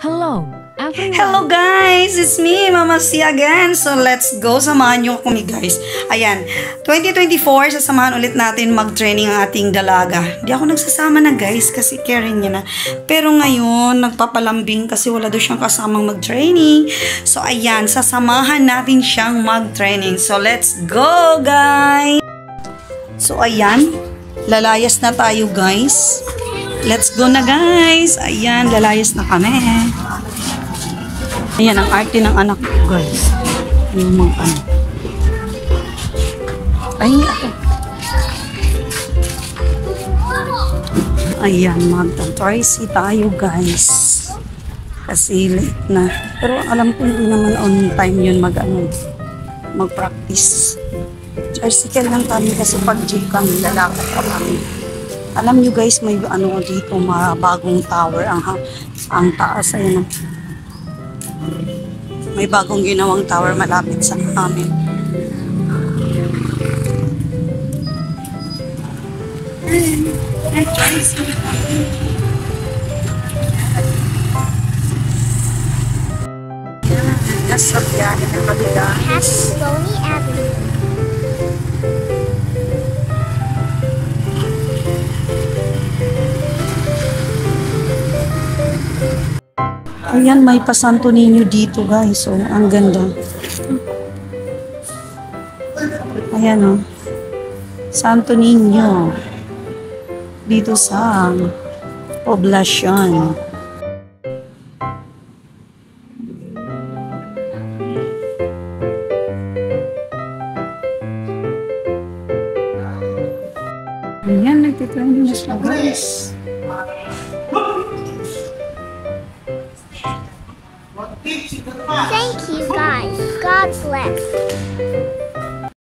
Hello, everyone. Hello guys! It's me, Mama C again. So let's go. Samahan nyo kami guys. Ayan, 2024, sasamahan ulit natin mag-training ang ating dalaga. Di ako nagsasama na guys kasi caring niya na. Pero ngayon, nagpapalambing kasi wala daw siyang kasamang mag-training. So ayan, sasamahan natin siyang mag-training. So let's go guys! So ayan, lalayas na tayo guys. Let's go na guys. Ayan, lalayas na kami. Ayan, ang arte ng anak ko guys. Yung mga ano. Ay, ako. Ayan, magta-tricy tayo guys. Kasi late na. Pero alam ko hindi naman on time yun mag-practice. Tricycle lang kami kasi pag gym kami, lalakad pa kami. Alam nyo guys, may ano dito, mga bagong tower. Ang taas, ayun. May bagong ginawang tower malapit sa amin. Nasa biyahe na kami guys. Slowly Avenue. Ayan, may pasanto ninyo dito guys. So, ang ganda. Ayan o. Santo Niño. Dito sa poblasyon. Ayan, nagtitraining na siya guys. Thank you guys. God bless.